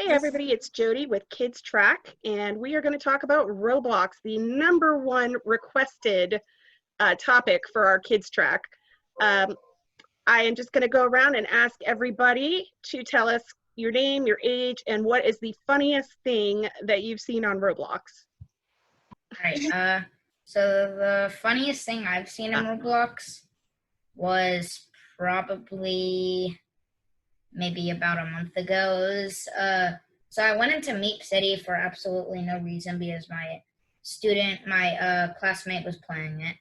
Hey everybody, it's Jody with Kids Track, and we are going to talk about Roblox, the #1 requested topic for our Kids Track. I am just going to go around and ask everybody to tell us your name, your age, and what is the funniest thing that you've seen on Roblox. All right, so the funniest thing I've seen in Roblox was probably maybe about a month ago. It was, so I went into Meep City for absolutely no reason because my classmate was playing it.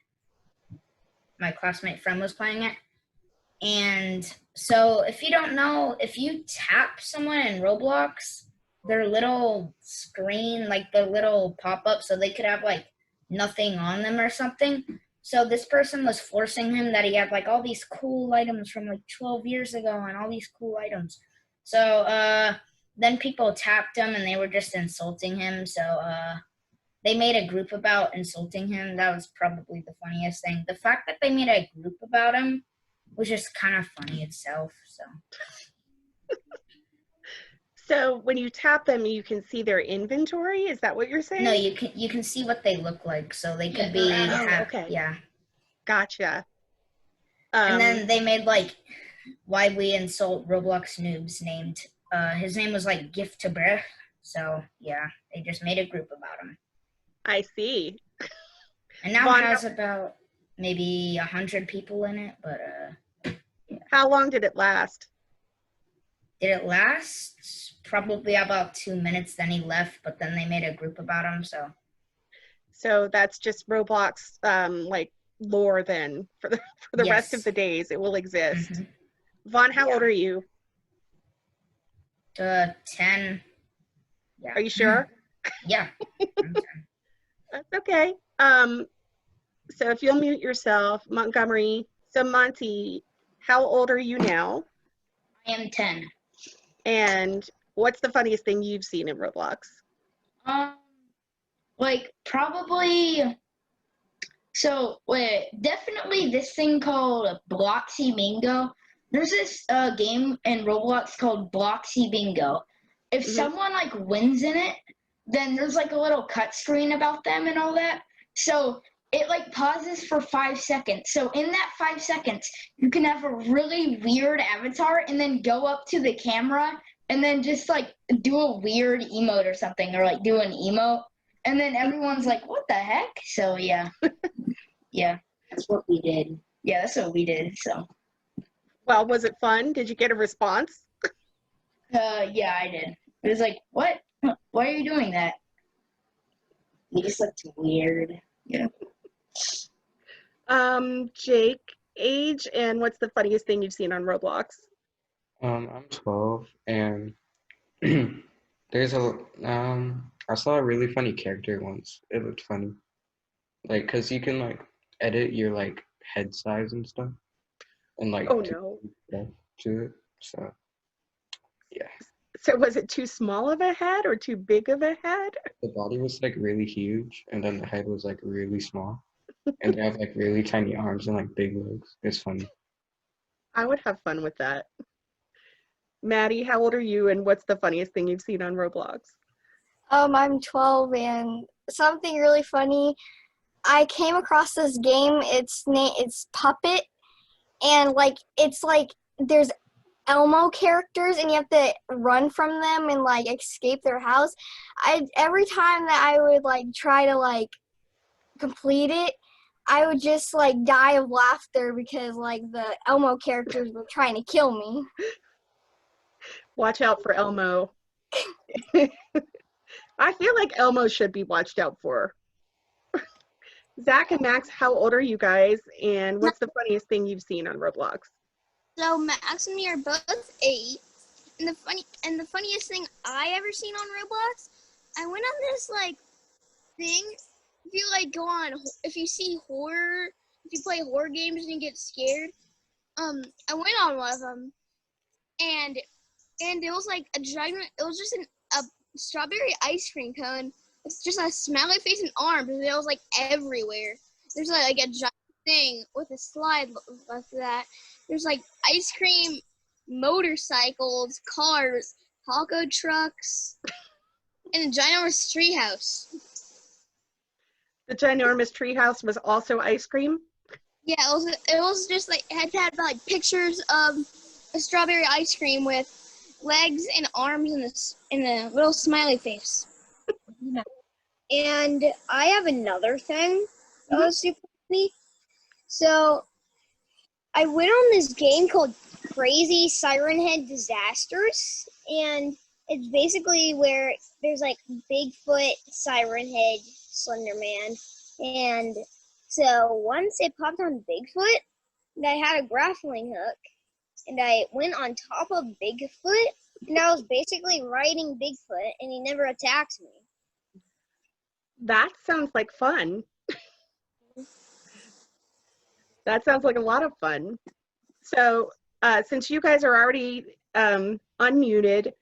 My classmate friend was playing it. And so if you don't know, if you tap someone in Roblox, their little screen, like the little pop-up, so they could have like nothing on them or something. So this person was forcing him that he had like all these cool items from like 12 years ago and all these cool items. So then people tapped him and they were just insulting him. So they made a group about insulting him. That was probably the funniest thing. The fact that they made a group about him was just kind of funny itself. So when you tap them, you can see their inventory. Is that what you're saying? No, you can see what they look like. So they could be okay. Yeah. Gotcha. And then they made like why we insult Roblox noobs named his name was like Gift to Breath. So yeah, they just made a group about him. I see. And now it has about maybe 100 people in it, but yeah. How long did it last? Did it last? Probably about 2 minutes, then he left, but then they made a group about him, So that's just Roblox like lore then for the rest of the days it will exist. Mm-hmm. Vaughn, how old are you? 10. Yeah. Are you sure? Yeah. I'm 10. That's okay. So if you'll mute yourself, Montgomery. So Monty, how old are you now? I am 10. And what's the funniest thing you've seen in Roblox? Like probably. So definitely this thing called Bloxy Bingo. There's this game in Roblox called Bloxy Bingo. If someone like wins in it, then there's like a little cut screen about them and all that. So it like pauses for 5 seconds. So in that 5 seconds, you can have a really weird avatar and then go up to the camera and then just like do a weird emote or something, or like do an emote. And then everyone's like, what the heck? So yeah. Yeah. That's what we did. Yeah, that's what we did. So. Well, was it fun? Did you get a response? Yeah, I did. It was like, what? Why are you doing that? You just looked weird. Yeah. Jake, age and what's the funniest thing you've seen on Roblox? I'm 12 and there's I saw a really funny character once. It looked funny. Like, cause you can like edit your like head size and stuff and like to it. So yeah. So was it too small of a head or too big of a head? The body was like really huge and then the head was like really small. And they have like really tiny arms and like big legs. It's funny. I would have fun with that. Maddie, how old are you and what's the funniest thing you've seen on Roblox? I'm 12 and something really funny. I came across this game. It's Puppet, and like it's like there's Elmo characters and you have to run from them and like escape their house. Every time that I would like try to like complete it, I would just like die of laughter because like the Elmo characters were trying to kill me. Watch out for Elmo. I feel like Elmo should be watched out for. Zach and Max, how old are you guys and what's the funniest thing you've seen on Roblox? So Max and me are both 8, and the funniest thing I ever seen on Roblox, I went on this like thing. If you like go on, if you see horror, if you play horror games and you get scared, I went on one of them, and it was like a giant. It was just a strawberry ice cream cone. It's just a smiley face and arms, and it was like everywhere. There's like a giant thing with a slide like that. There's like ice cream, motorcycles, cars, taco trucks, and a ginormous treehouse. The ginormous treehouse was also ice cream. Yeah, it was just like it had like pictures of a strawberry ice cream with legs and arms and a little smiley face. And I have another thing that was super funny. So I went on this game called Crazy Siren Head Disasters, and it's basically where there's like Bigfoot, Siren Head, Slender Man, and so once it popped on Bigfoot, and I had a grappling hook, and I went on top of Bigfoot, and I was basically riding Bigfoot, and he never attacked me. That sounds like fun. That sounds like a lot of fun. So since you guys are already unmuted,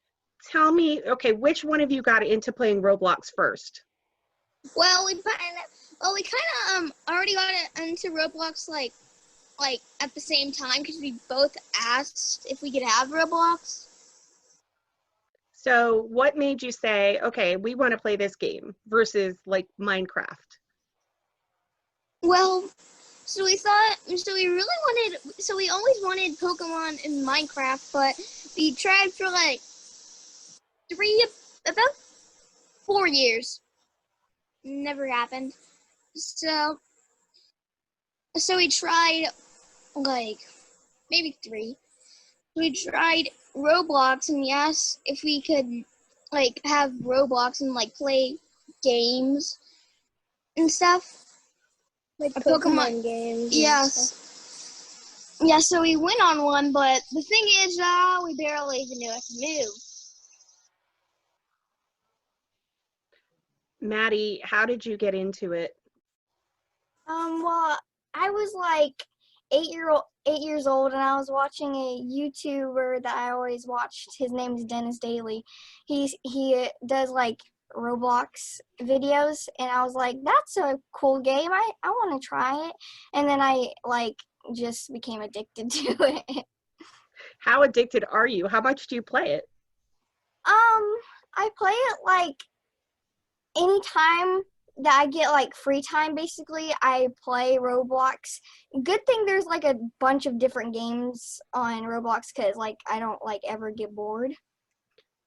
tell me, okay, which one of you got into playing Roblox first? Well, we kind of already got into Roblox like at the same time because we both asked if we could have Roblox. So what made you say, okay, we want to play this game versus like Minecraft? Well, so we always wanted Pokemon in Minecraft, but we tried for like about 4 years. Never happened. So we tried like maybe 3. We tried Roblox and we asked if we could like have Roblox and like play games and stuff. Like Pokemon games. Yes. Yeah, so we went on one, but the thing is, we barely even knew how to move. Maddie, how did you get into it? Well, I was like 8 years old, and I was watching a YouTuber that I always watched. His name is Dennis Daly. He does like Roblox videos, and I was like, that's a cool game. I want to try it. And then I like just became addicted to it. How addicted are you? How much do you play it? I play it like anytime that I get like free time. Basically, I play Roblox. Good thing there's like a bunch of different games on Roblox because like I don't like ever get bored.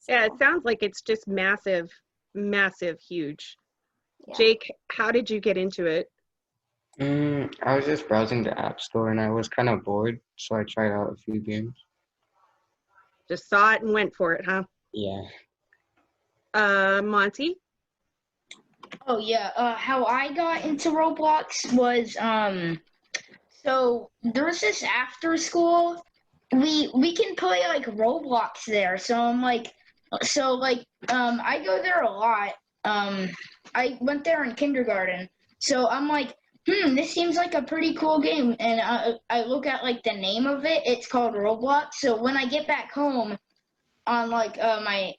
Yeah, it sounds like it's just massive, huge. Yeah. Jake, how did you get into it? I was just browsing the App Store and I was kind of bored, so I tried out a few games. Just saw it and went for it, huh? Yeah. Monty? Oh yeah, how I got into Roblox was so there's this after school. We can play like Roblox there. So I go there a lot. I went there in kindergarten. So I'm like, this seems like a pretty cool game. And I look at like the name of it. It's called Roblox. So when I get back home on like my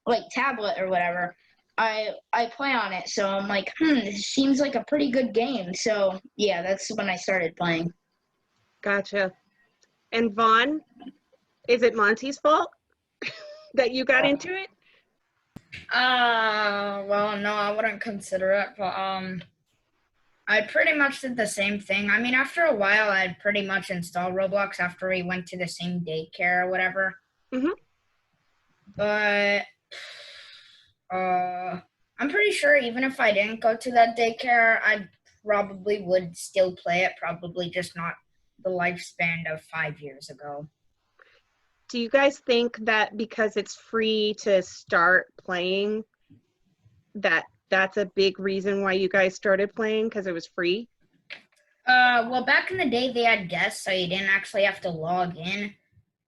like tablet or whatever, I play on it. So I'm like, this seems like a pretty good game. So yeah, that's when I started playing. Gotcha. And Vaughn, is it Monty's fault that you got into it? Well, no, I wouldn't consider it, but I pretty much did the same thing. I mean, after a while, I'd pretty much installed Roblox after we went to the same daycare or whatever. Mm-hmm. But I'm pretty sure even if I didn't go to that daycare, I probably would still play it, probably just not the lifespan of 5 years ago. Do you guys think that because it's free to start playing, that's a big reason why you guys started playing, because it was free? Well, back in the day, they had guests, so you didn't actually have to log in.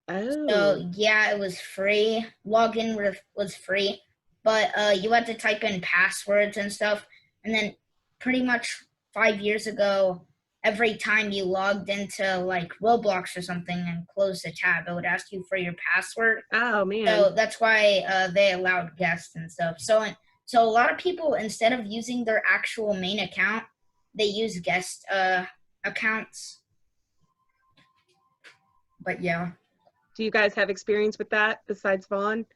Oh. So, yeah, it was free. Login was free, but you had to type in passwords and stuff. And then pretty much 5 years ago, every time you logged into like Roblox or something and closed the tab, it would ask you for your password. Oh, man. So that's why they allowed guests and stuff. So a lot of people, instead of using their actual main account, they use guest accounts. But yeah. Do you guys have experience with that besides Vaughn?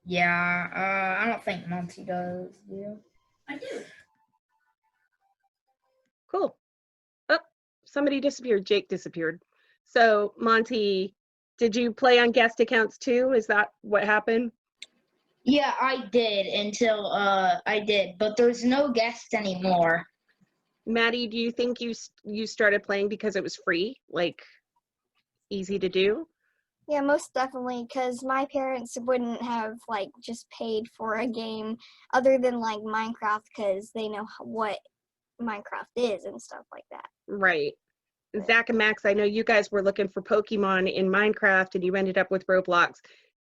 Yeah, I don't think Monty does. Do you? I do. Cool. Oh, somebody disappeared. Jake disappeared. So, Monty, did you play on guest accounts too? Is that what happened? Yeah, I did until I did, but there's no guests anymore. Maddie, do you think you started playing because it was free, like easy to do? Yeah, most definitely, because my parents wouldn't have like just paid for a game other than like Minecraft, because they know what Minecraft is and stuff like that. Right. Zach and Max, I know you guys were looking for Pokemon in Minecraft and you ended up with Roblox.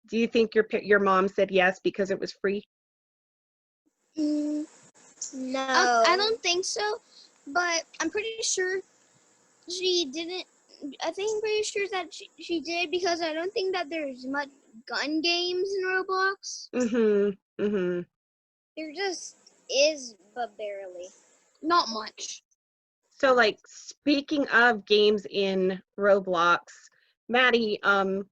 Do you think your mom said yes because it was free? No. I don't think so, but I'm pretty sure she didn't. I think I'm pretty sure that she did because I don't think that there's much gun games in Roblox. Mm-hmm. Mm-hmm. There just is, but barely. Not much. So, like, speaking of games in Roblox, Maddie,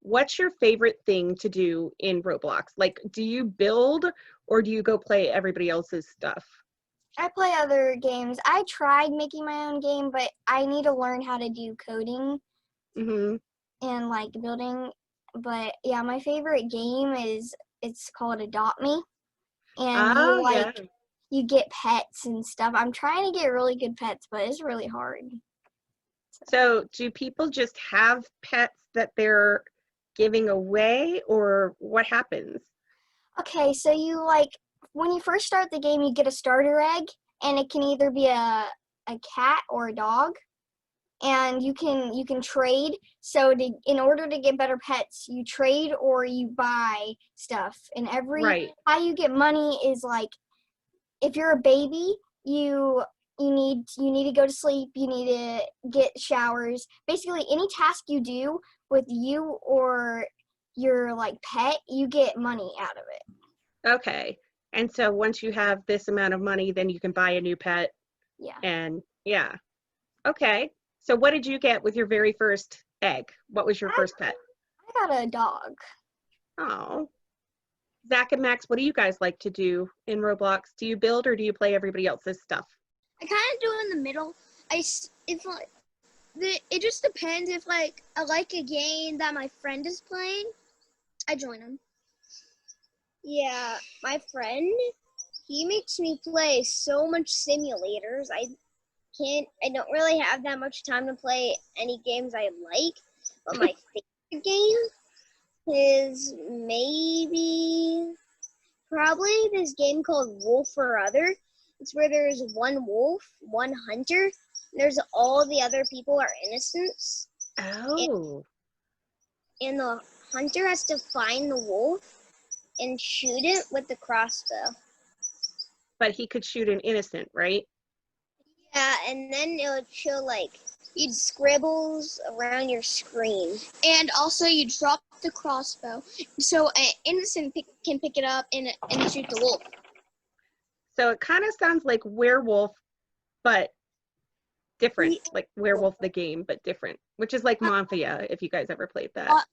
what's your favorite thing to do in Roblox? Like, do you build or do you go play everybody else's stuff? I play other games. I tried making my own game, but I need to learn how to do coding Mm-hmm. and like building. But yeah, my favorite game is it's called Adopt Me, and Oh, yeah. you get pets and stuff. I'm trying to get really good pets, but it's really hard. So, do people just have pets that they're giving away or what happens? Okay, so you like when you first start the game, you get a starter egg, and it can either be a cat or a dog, and you can trade. So in order to get better pets, you trade or you buy stuff, and Right. how you get money is like if you're a baby, you need to go to sleep, you need to get showers. Basically, any task you do with you or your like pet, you get money out of it. Okay. And so once you have this amount of money, then you can buy a new pet. Yeah. And yeah. Okay. So what did you get with your very first egg? What was your first pet? I got a dog. Oh. Zach and Max, what do you guys like to do in Roblox? Do you build or do you play everybody else's stuff? I kind of do in the middle. It just depends. If like I like a game that my friend is playing, I join him. Yeah, my friend, he makes me play so much simulators. I don't really have that much time to play any games I like, but my favorite game is probably this game called Wolf or Other. It's where there's one wolf, one hunter, and there's all the other people are innocents. Oh. And the hunter has to find the wolf and shoot it with the crossbow. But he could shoot an innocent, right? Yeah, and then it would show like you'd scribbles around your screen. And also you drop the crossbow so an innocent can pick it up and shoot the wolf. So it kind of sounds like Werewolf, but different. Like Werewolf the game, but different. Which is like Mafia, if you guys ever played that.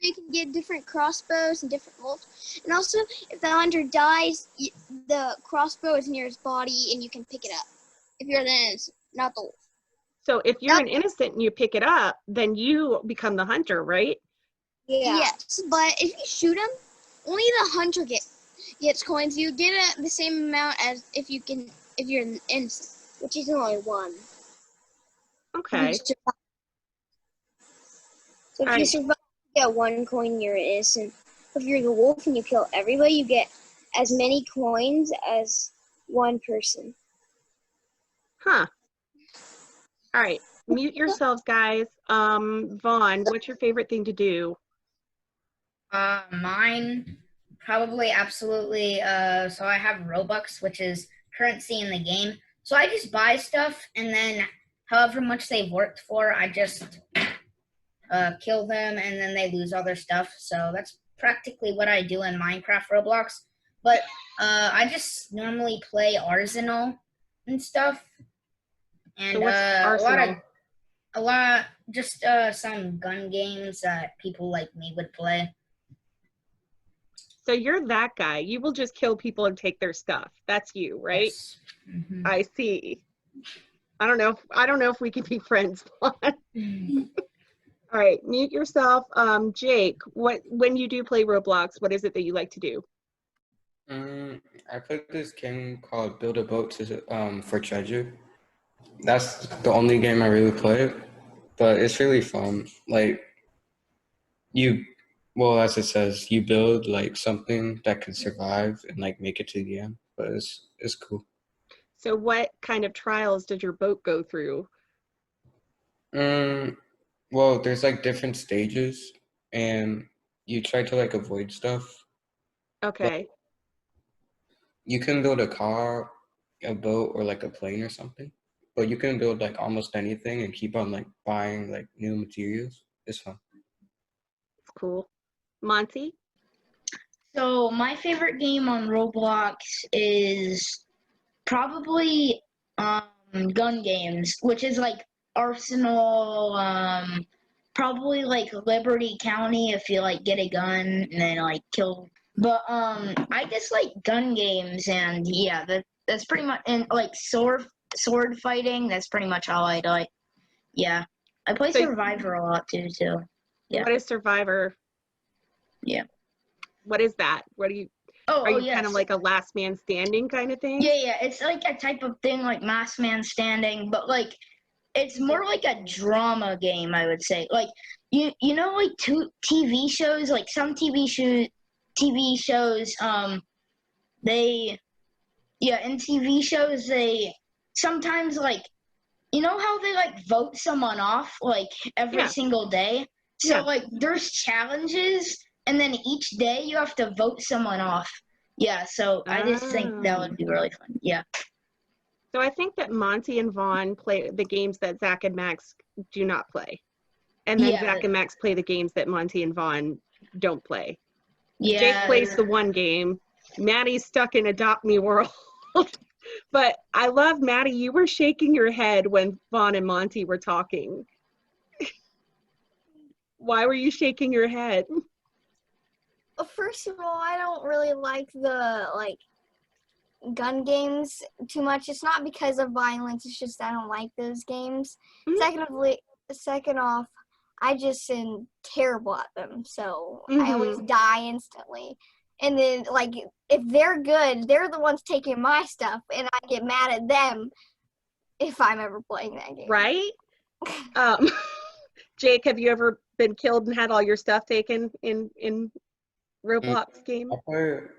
You can get different crossbows and different wolves. And also, if the hunter dies, the crossbow is near his body and you can pick it up. If you're the innocent, not the wolf. So if you're an innocent and you pick it up, then you become the hunter, right? Yeah. Yes, but if you shoot him, only the hunter gets coins. You get the same amount as if you're an innocent, which is only one. Okay. So if you survive, you get 1 coin, you're innocent. If you're the wolf and you kill everybody, you get as many coins as one person. Huh. All right. Mute yourselves, guys. Vaughn, what's your favorite thing to do? Mine probably absolutely. So I have Robux, which is currency in the game. So I just buy stuff, and then however much they've worked for, I just kill them, and then they lose all their stuff. So that's practically what I do in Minecraft Roblox. But I just normally play Arsenal and stuff. And So what's a lot Arsenal? of A lot, just some gun games that people like me would play. So you're that guy. You will just kill people and take their stuff. That's you, right? Yes. Mhm. I see. I don't know if we can be friends. All right, mute yourself. Jake, when you do play Roblox, what is it that you like to do? I played this game called Build a Boat for treasure. That's the only game I really play, but it's really fun. Like you, well, as it says, you build like something that can survive and like make it to the end. But it's cool. So what kind of trials did your boat go through? Um, well, there's like different stages, and you try to like avoid stuff. Like Okay. you can build a car, a boat, or like a plane or something. But you can build like almost anything and keep on like buying like new materials. It's fun. It's cool. Monty? So my favorite game on Roblox is probably gun games, which is like Arsenal, probably like Liberty County if you like get a gun and then like kill. But I just like gun games, and yeah, that's pretty much, and like sword fighting. That's pretty much all I like. Yeah, I play So Survivor a lot too. Yeah. what is Survivor? Yeah. What is that? What do you Are Oh you kind of yes. like a last man standing kind of thing? Yeah, it's like a type of thing like Masked Man Standing, but like it's more like a drama game, I would say. Like you know like TV shows, like some TV shows they in TV shows they sometimes like you know how they like vote someone off like every Yeah. single day? So Yeah. like there's challenges and then each day you have to vote someone off. Yeah, so I just think that would be really fun. Yeah. So I think that Monty and Vaughn play the games that Zach and Max do not play. And then Yeah. Zach and Max play the games that Monty and Vaughn don't play. Yeah. Jake plays the one game. Maddie's stuck in Adopt Me World. But I love, Maddie, you were shaking your head when Vaughn and Monty were talking. Why were you shaking your head? Well, first of all, I don't really like the gun games too much. It's not because of violence. It's just I don't like those games. Mhm. Second off, I just am terrible at them, so I always die instantly. And then like if they're good, they're the ones taking my stuff, and I get mad at them if I'm ever playing that game. Right? Jake, have you ever been killed and had all your stuff taken in Mm, Roblox game?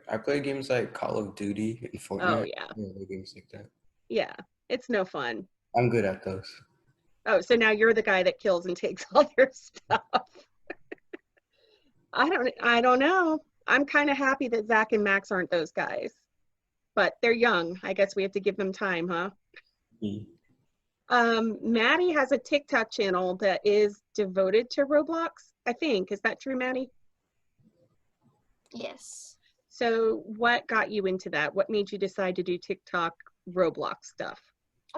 I play games like Call of Duty and Oh Fortnite. yeah. Games like that. Yeah. It's no fun. I'm good at those. Oh, so now you're the guy that kills and takes all their stuff. I don't know. I'm kind of happy that Zach and Max aren't those guys. But they're young. I guess we have to give them time, huh? Mm. Maddie has a TikTok channel that is devoted to Roblox, I think. Is that true, Maddie? Yes. So what got you into that? What made you decide to do TikTok Roblox stuff?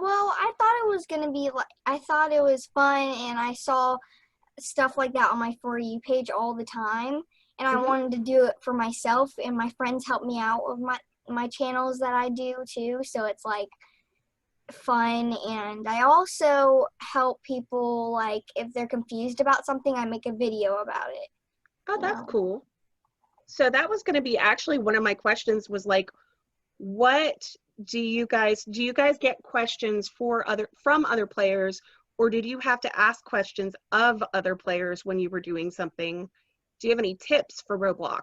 Well, I thought it was gonna be like I thought it was fun, and I saw stuff like that on my For You page all the time, and I wanted to do it for myself, and my friends help me out with my channels that I do too, so it's like fun. And I also help people, like if they're confused about something, I make a video about it. Oh, that's cool. So that was going to be actually one of my questions, was like, what do you guys get questions from other players, or did you have to ask questions of other players when you were doing something? Do you have any tips for Roblox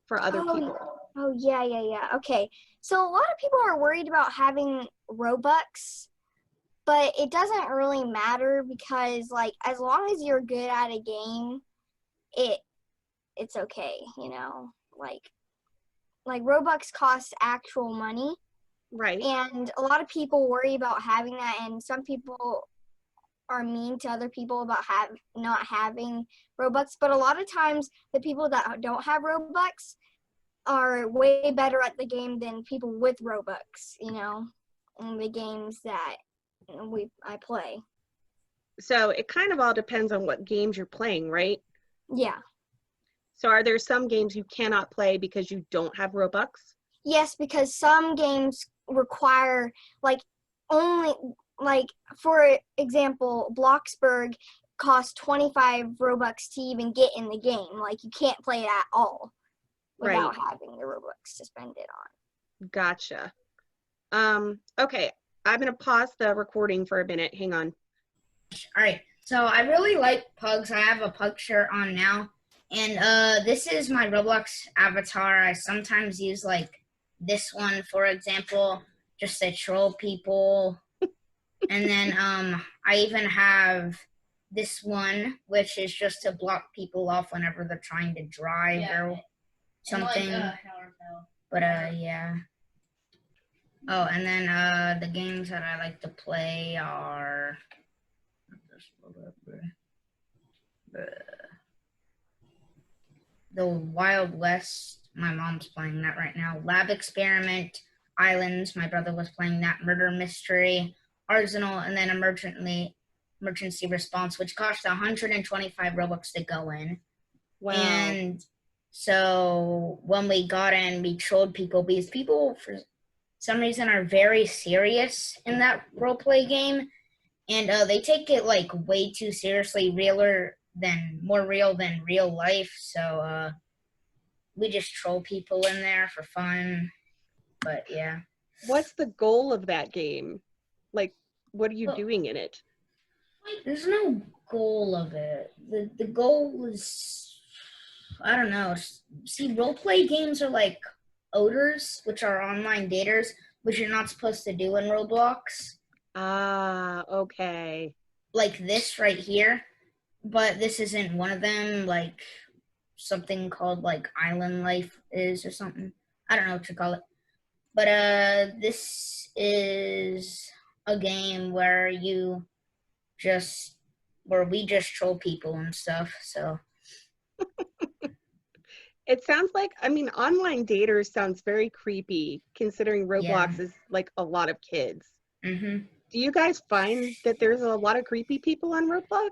for other people? Oh yeah. Okay. So a lot of people are worried about having Robux, but it doesn't really matter because like as long as you're good at a game, it's okay, you know. Like Robux costs actual money. Right. And a lot of people worry about having that, and some people are mean to other people about not having Robux. But a lot of times, the people that don't have Robux are way better at the game than people with Robux, you know, in the games that I play. So it kind of all depends on what games you're playing, right? Yeah. So are there some games you cannot play because you don't have Robux? Yes, because some games require like only like for example, Bloxburg costs 25 Robux to even get in the game. Like you can't play it at all without having the Robux to spend it on. Gotcha. Okay, I'm gonna pause the recording for a minute. Hang on. All right. So I really like pugs. I have a pug shirt on now. And this is my Roblox avatar. I sometimes use like this one, for example, just to troll people. And then I even have this one, which is just to block people off whenever they're trying to drive or something. But yeah. Oh, and then the games that I like to play are the Wild West. My mom's playing that right now. Lab Experiment, Islands. My brother was playing that. Murder Mystery, Arsenal, and then Emergency Response, which cost 125 Robux to go in. Wow. And so when we got in, we trolled people because people, for some reason, are very serious in that roleplay game. And they take it like way too seriously, more real than real life. So we just troll people in there for fun. But yeah. What's the goal of that game? Like, what are you doing in it? There's no goal of it. The goal is, I don't know. See, roleplay games are like odors, which are online daters, which you're not supposed to do in Roblox. Ah, okay. Like this right here, but this isn't one of them. Like something called like Island Life is or something. I don't know what you call it. But this is a game where we just troll people and stuff. So It sounds like, I mean, online daters sounds very creepy considering Roblox is like a lot of kids. Mm-hmm. Do you guys find that there's a lot of creepy people on Roblox?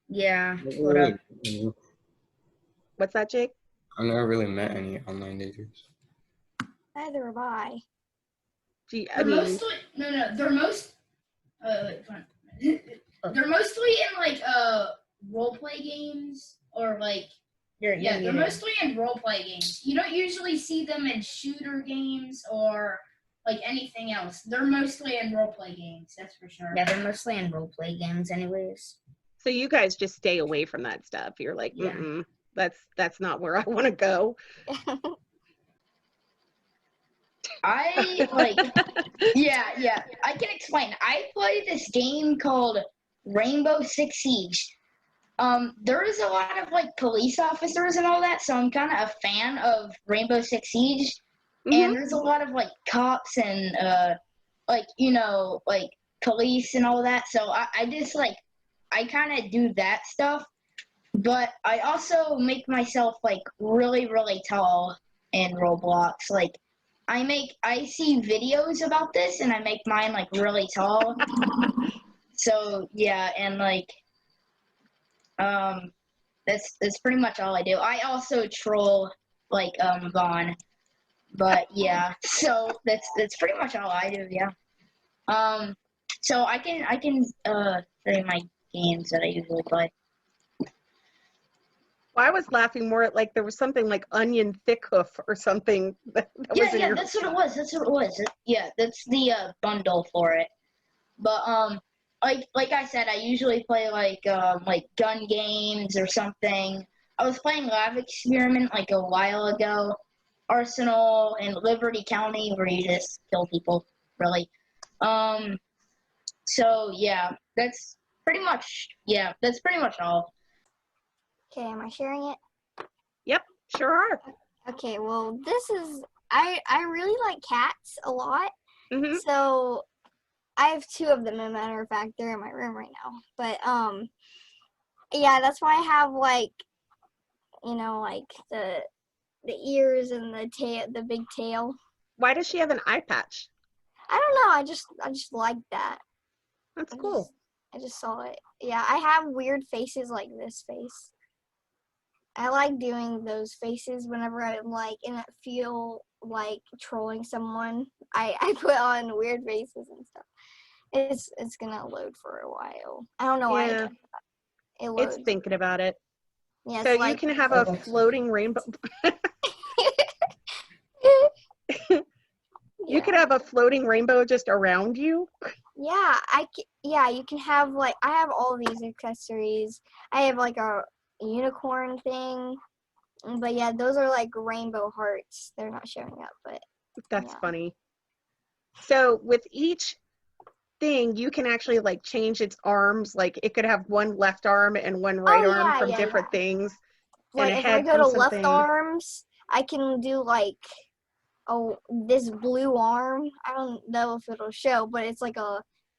Yeah. What up? What's that, Jake? I've never really met any online daters. Neither have I. I mean, mostly they're mostly in like role play games or like they're mostly in role play games. You don't usually see them in shooter games or like anything else. They're mostly in role play games, that's for sure. Yeah, they're mostly in role play games anyways. so you guys just stay away from that stuff. You're like, that's not where I want to go. I like, yeah. I can explain. I play this game called Rainbow Six Siege. There is a lot of like police officers and all that, so I'm kind of a fan of Rainbow Six Siege. And there's a lot of like cops and like like police and all that. So I just like I kind of do that stuff, but I also make myself like really really tall in Roblox. Like I see videos about this and I make mine like really tall. So yeah, and like that's pretty much all I do. I also troll like Vaughn. But yeah, so that's pretty much all I do, yeah. So I can say my games that I usually play. Well, I was laughing more at like there was something like onion thick hoof or something that was in your... That's what it was. That's the bundle for it. But like I said, I usually play like gun games or something. I was playing Lab Experiment like a while ago. Arsenal and Liberty County where you just kill people, really. So yeah, that's pretty much all. Okay, am I sharing it? Yep, sure are. Okay, well, this is I really like cats a lot. Mm-hmm. So I have two of them, as a matter of fact. They're in my room right now. But yeah, that's why I have like like the ears and the tail, the big tail. Why does she have an eye patch? I don't know. I just like that. That's cool. I just saw it. Yeah, I have weird faces like this face. I like doing those faces whenever I'm like and feel like trolling someone. I put on weird faces and stuff. It's gonna load for a while. I don't know why Yeah, it loads. it's thinking about it. Yeah, So it's you like can have a floating rainbow. You could have a floating rainbow just around you. Yeah, you can have like I have all these accessories. I have like a unicorn thing. But yeah, those are like rainbow hearts. They're not showing up, but That's yeah. funny. So with each thing, you can actually like change its arms. Like it could have one left arm and one right arm from different things. Like and a if I head go from to something. left arms, I can do like this blue arm. I don't know if it'll show, but it's like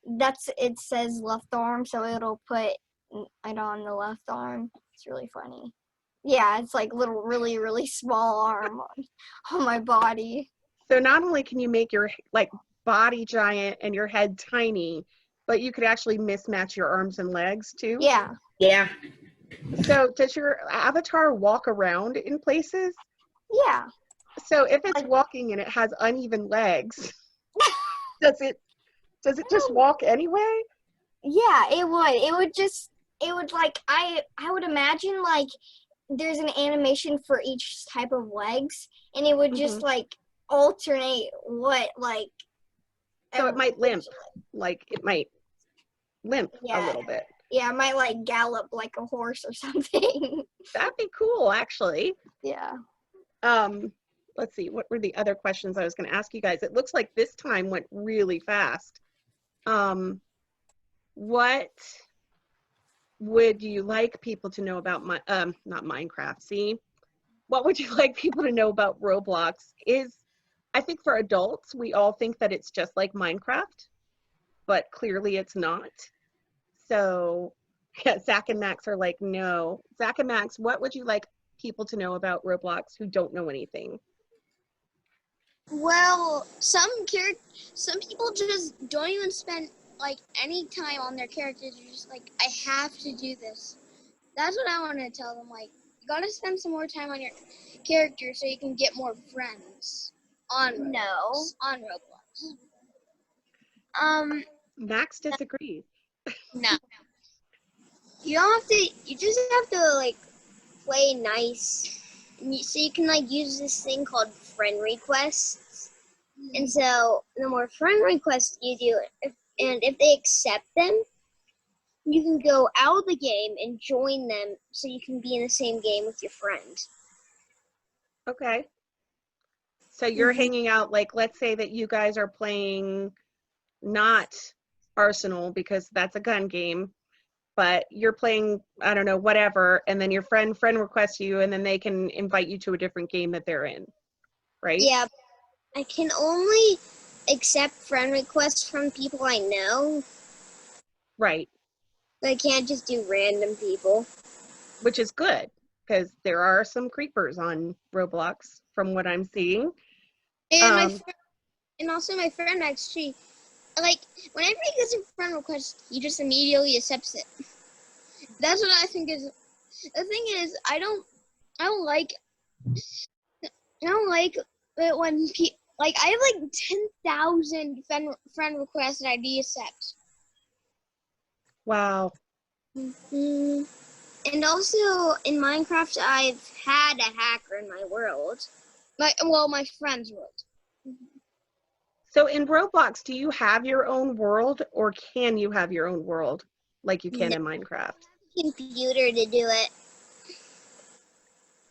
it says left arm, so it'll put it on the left arm. It's really funny. Yeah, it's like little really, really small arm on my body. So not only can you make your like body giant and your head tiny, but you could actually mismatch your arms and legs too. Yeah. Yeah. So does your avatar walk around in places? Yeah. So if it's walking and it has uneven legs, does it just walk anyway? Yeah, it would. It would like I would imagine like there's an animation for each type of legs, and it would just like alternate what like. So it might limp, like it might limp a little bit. Yeah, it might like gallop like a horse or something. That'd be cool, actually. Yeah. Let's see, what were the other questions I was going to ask you guys? It looks like this time went really fast. What would you like people to know about not Minecraft? See, what would you like people to know about Roblox? I think for adults, we all think that it's just like Minecraft, but clearly it's not. So, yeah, Zach and Max are like, no. Zach and Max, what would you like people to know about Roblox who don't know anything? Well, some people just don't even spend like any time on their characters. They're just like, I have to do this. That's what I want to tell them. Like, you gotta spend some more time on your character so you can get more friends on Roblox. Max disagrees. No. You don't have to. You just have to like play nice, so you can like use this thing called friend requests. And so the more friend requests you do, if they accept them, you can go out of the game and join them, so you can be in the same game with your friend. Okay. So you're hanging out, like, let's say that you guys are playing not Arsenal because that's a gun game, but you're playing, I don't know, whatever, and then your friend requests you, and then they can invite you to a different game that they're in, right? Yeah, I can only accept friend requests from people I know. Right. I can't just do random people. Which is good, because there are some creepers on Roblox, from what I'm seeing. And also my friend actually, like, whenever he gets a friend request, he just immediately accepts it. That's what I think is. The thing is, I don't like it when people, like, I have like 10,000 friend requests that I accept. Wow. Mm-hmm. And also in Minecraft, I've had a hacker in my world, my friend's world. So in Roblox, do you have your own world, or can you have your own world like you can in Minecraft? Computer to do it.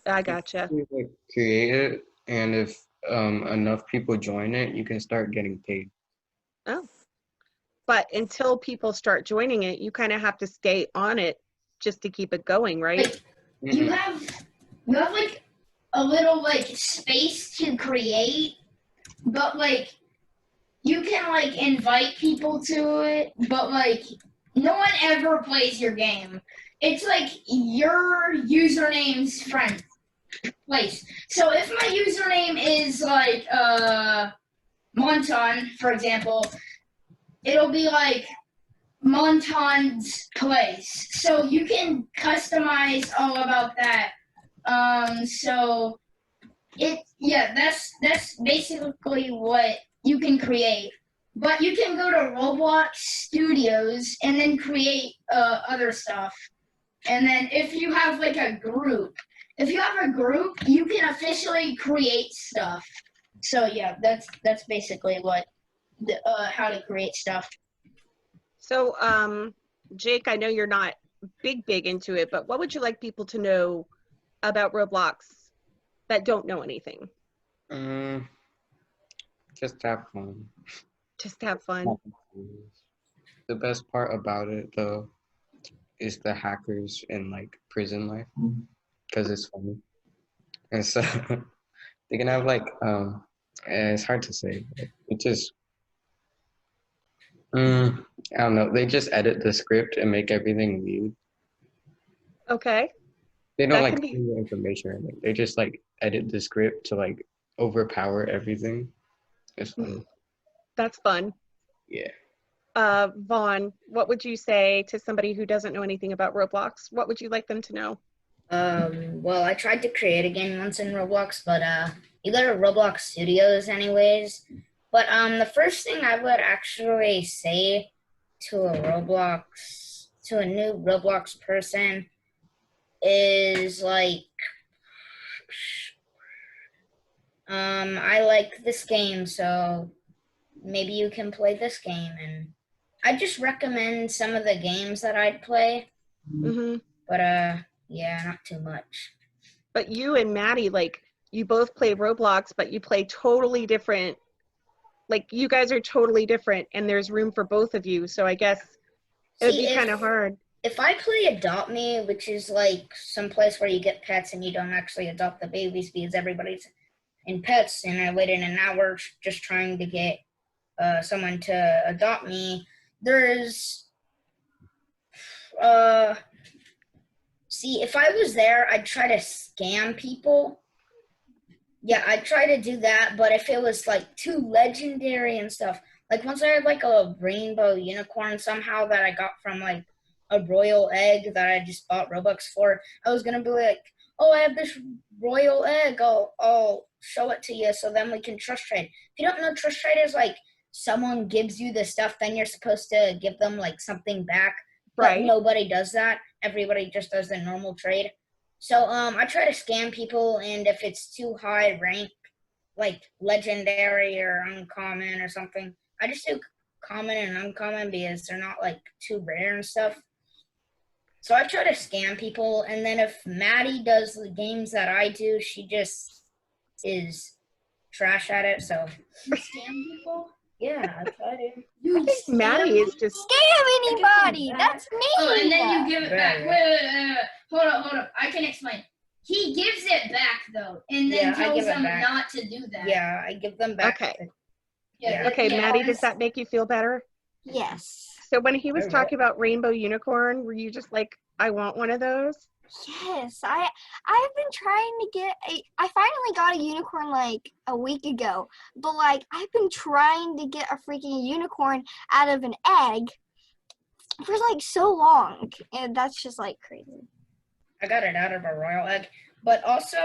I gotcha. You like create it, and if enough people join it, you can start getting paid. Oh. But until people start joining it, you kind of have to stay on it just to keep it going, right? Like, you have like a little like space to create, but like you can like invite people to it, but like no one ever plays your game. It's like your username's friend place. So if my username is like Monton, for example, it'll be like Monton's place. So you can customize all about that. So that's basically what you can create. But you can go to Roblox Studios and then create other stuff. And then if you have like a group, you can officially create stuff. So yeah, that's basically what how to create stuff. So, Jake, I know you're not big into it, but what would you like people to know about Roblox that don't know anything? Just have fun. Just have fun. The best part about it, though, is the hackers in like prison life, because it's funny, and so they can have like it's hard to say. It just I don't know. They just edit the script and make everything weird. Okay. They don't That like can be- put the information in it. They just like edit the script to like overpower everything. It's funny. That's fun. Yeah. Vaughn, what would you say to somebody who doesn't know anything about Roblox? What would you like them to know? Well, I tried to create a game once in Roblox, but you go to Roblox Studios anyways. But the first thing I would actually say to a new Roblox person is like, I like this game, so maybe you can play this game. And I just recommend some of the games that I'd play. Mm-hmm. But yeah, not too much. But you and Maddie, like, you both play Roblox, but you play totally different. Like, you guys are totally different, and there's room for both of you. So I guess it would be kind of hard. If I play Adopt Me, which is like some place where you get pets and you don't actually adopt the babies because everybody's in pets, and I waited an hour just trying to get someone to adopt me, there's see, if I was there, I'd try to scam people. Yeah, I'd try to do that, but if it was like too legendary and stuff, like once I had like a rainbow unicorn somehow that I got from like a royal egg that I just bought Robux for, I was gonna be like, oh, I have this royal egg, I'll show it to you so then we can trust trade. If you don't know, trust trade is like someone gives you the stuff, then you're supposed to give them like something back. But nobody does that. Everybody just does the normal trade. So I try to scam people, and if it's too high rank, like legendary or uncommon or something, I just do common and uncommon because they're not like too rare and stuff. So I try to scam people, and then if Maddie does the games that I do, she just is trash at it. So you scam people? Yeah, I try to. I think Maddie is just scam anybody. That's me. Oh, and then you give it back. Wait. Hold up. I can explain. He gives it back though, and then tells them not to do that. Yeah, I give them back. Okay. Yeah. Okay, Maddie, does that make you feel better? Yes. So when he was talking about rainbow unicorn, were you just like, I want one of those? Yes, I've been trying to get I finally got a unicorn like a week ago, but like I've been trying to get a freaking unicorn out of an egg for like so long, and that's just like crazy. I got it out of a royal egg, but also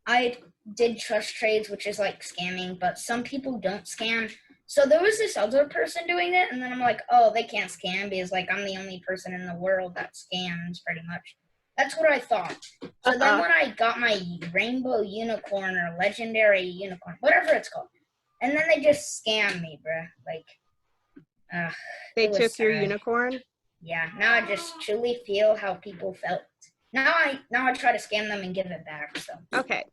I did trust trades, which is like scamming, but some people don't scam. So there was this other person doing it, and then I'm like, oh, they can't scam because like I'm the only person in the world that scams pretty much. That's what I thought. So then when I got my rainbow unicorn or legendary unicorn, whatever it's called, and then they just scammed me, bruh. Like, they took your unicorn? Yeah, now I just truly feel how people felt. Now I try to scam them and give it back. So okay,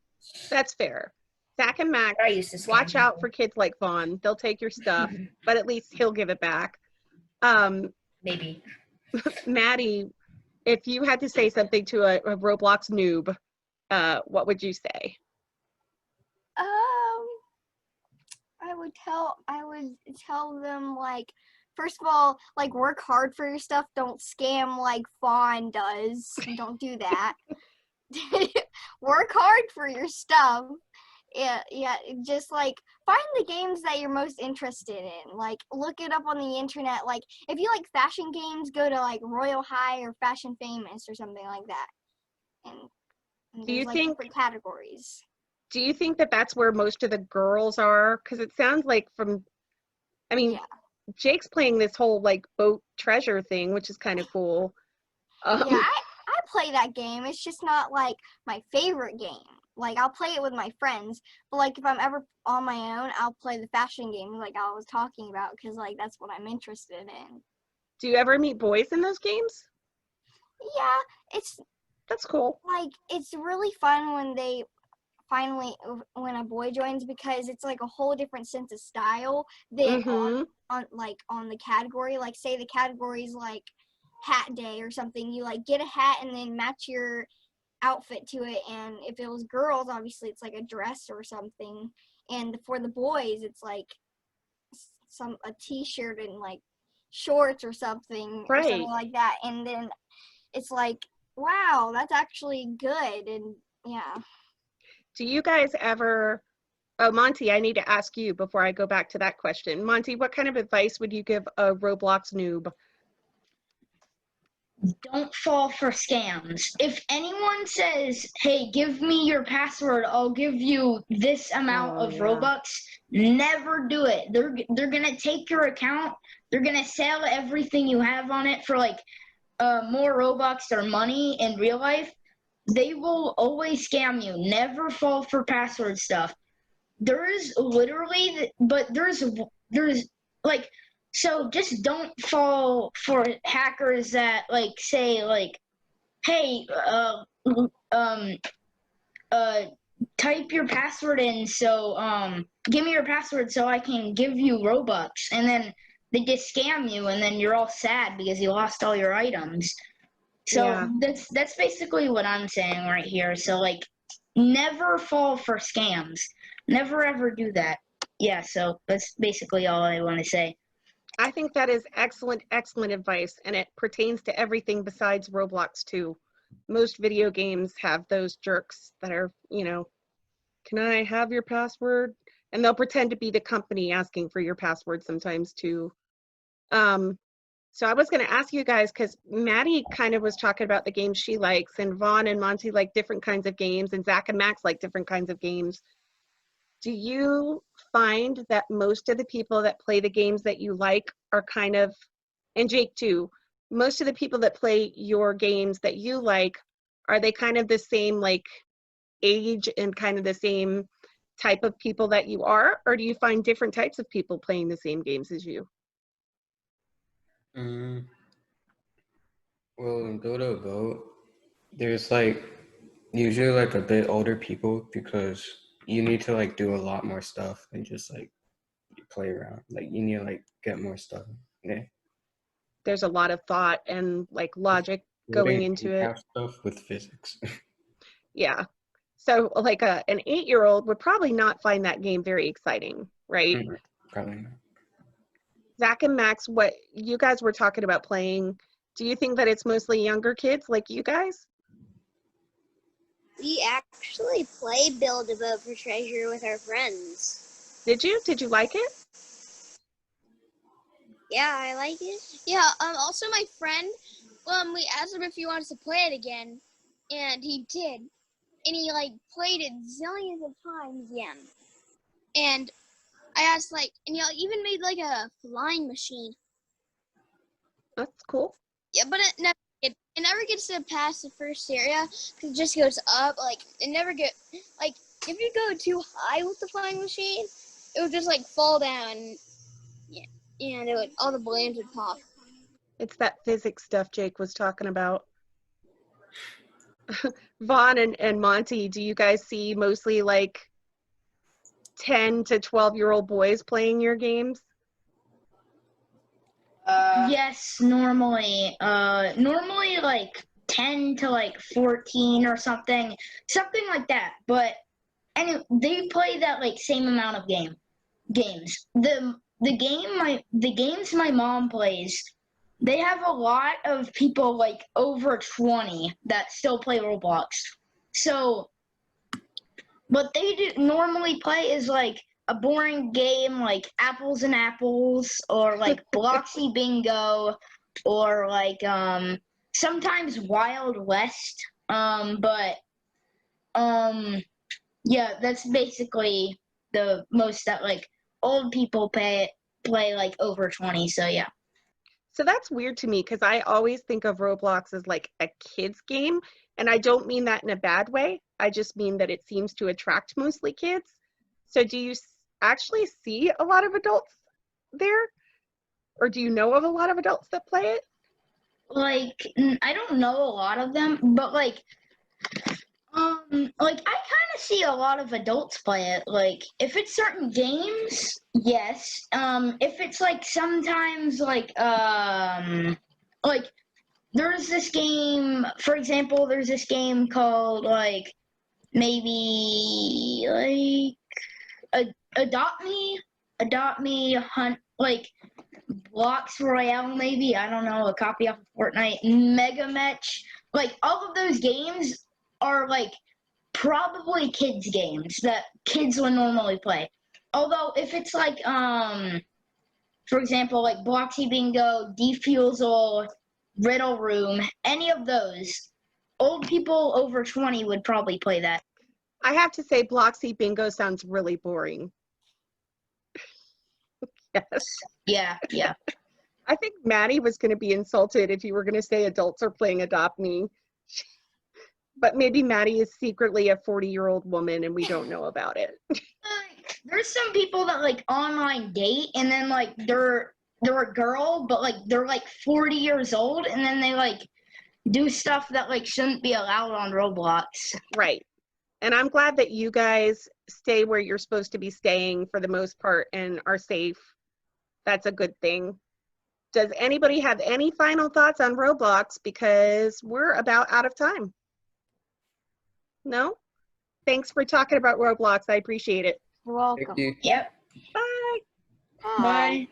that's fair. Zach and Mac, I used to watch out for kids like Vaughn. They'll take your stuff, but at least he'll give it back. Maybe. Maddie, if you had to say something to a Roblox noob, what would you say? I would tell them, like, first of all, like, work hard for your stuff. Don't scam like Vaughn does. Don't do that. Work hard for your stuff. yeah, just like find the games that you're most interested in. Like look it up on the internet. Like if you like fashion games, go to like Royal High or Fashion Famous or something like that. And Do you there's like think different categories. do you think that that's where most of the girls are? Because it sounds like I mean, Yeah. Jake's playing this whole like boat treasure thing, which is kind of cool. Yeah, I play that game. It's just not like my favorite game. Like I'll play it with my friends, but like if I'm ever on my own, I'll play the fashion game like I was talking about because like that's what I'm interested in. Do you ever meet boys in those games? Yeah, it's That's cool. like it's really fun when they finally when a boy joins because it's like a whole different sense of style than Mm-hmm. on the category. Like say the category's like hat day or something, you like get a hat and then match your outfit to it, and if it was girls obviously it's like a dress or something, and for the boys it's like a t-shirt and like shorts or something Right. like that, and then it's like wow, that's actually good. And yeah. Do you guys ever Oh, Monty, I need to ask you before I go back to that question. Monty, what kind of advice would you give a Roblox noob? Don't fall for scams. If anyone says, hey, give me your password, I'll give you this amount Oh, of yeah. Robux, never do it. They're gonna take your account, they're gonna sell everything you have on it for like more Robux or money in real life. They will always scam you. Never fall for password stuff. There's literally, but there's like, so just don't fall for hackers that like say like, hey, type your password in, so give me your password so I can give you Robux, and then they just scam you, and then you're all sad because you lost all your items. So Yeah. that's basically what I'm saying right here. So like, never fall for scams. Never ever do that. Yeah, so that's basically all I want to say. I think that is excellent, excellent advice, and it pertains to everything besides Roblox too. Most video games have those jerks that are, can I have your password? And they'll pretend to be the company asking for your password sometimes too. Um, so I was going to ask you guys, because Maddie kind of was talking about the games she likes, and Vaughn and Monty like different kinds of games, and Zach and Max like different kinds of games. Do you find that most of the people that play the games that you like are kind of, and Jake too, most of the people that play your games that you like, are they kind of the same like age and kind of the same type of people that you are, or do you find different types of people playing the same games as you? Well, go to a vote. There's like usually like a bit older people because you need to like do a lot more stuff than just like play around. Like you need to like get more stuff. Yeah. There's a lot of thought and like logic going into it. Stuff with physics. Yeah. So like an 8-year-old would probably not find that game very exciting, right? Probably not. Zach and Max, what you guys were talking about playing, do you think that it's mostly younger kids like you guys? We actually play Build a Boat for Treasure with our friends. Did you? Did you like it? Yeah, I like it. Yeah, also my friend, we asked him if he wants to play it again, and he did. And he, like, played it zillions of times again. And I asked, like, and he even made, like, a flying machine. That's cool. Yeah, but it never gets to pass the first area, because it just goes up. Like, it never get, like, if you go too high with the flying machine, it would just, like, fall down. Yeah, and all the balloons would pop. It's that physics stuff Jake was talking about. Vaughn and Monty, do you guys see mostly like 10 to 12-year-old boys playing your games? Yes, normally like 10 to like 14 or something like that. But and they play that like same amount of games. The games my mom plays, they have a lot of people like over 20 that still play Roblox. So what they do normally play is like a boring game like Apples and Apples or like Bloxy Bingo or like sometimes Wild West. But yeah, that's basically the most that like old people play like over 20. So yeah. So that's weird to me because I always think of Roblox as like a kid's game. And I don't mean that in a bad way. I just mean that it seems to attract mostly kids. So do you actually see a lot of adults there? Or do you know of a lot of adults that play it? Like I don't know a lot of them, but like I kind of see a lot of adults play it. Like if it's certain games, yes. If it's like sometimes like there's this game, for example, there's this game called like maybe like Adopt Me, Hunt, like Blocks Royale, maybe, I don't know, a copy off of Fortnite, Mega Match. Like all of those games are like probably kids games that kids would normally play. Although if it's like for example like Bloxy Bingo, Defusal, Riddle Room, any of those, old people over 20 would probably play that. I have to say Bloxy Bingo sounds really boring. Yes. Yeah. I think Maddie was going to be insulted if you were going to say adults are playing Adopt Me. But maybe Maddie is secretly a 40-year-old woman and we don't know about it. There's some people that like online date and then like they're a girl, but like they're like 40 years old and then they like do stuff that like shouldn't be allowed on Roblox. Right. And I'm glad that you guys stay where you're supposed to be staying for the most part and are safe. That's a good thing. Does anybody have any final thoughts on Roblox? Because we're about out of time. No? Thanks for talking about Roblox. I appreciate it. You're welcome. Thank you. Yep. Bye. Bye.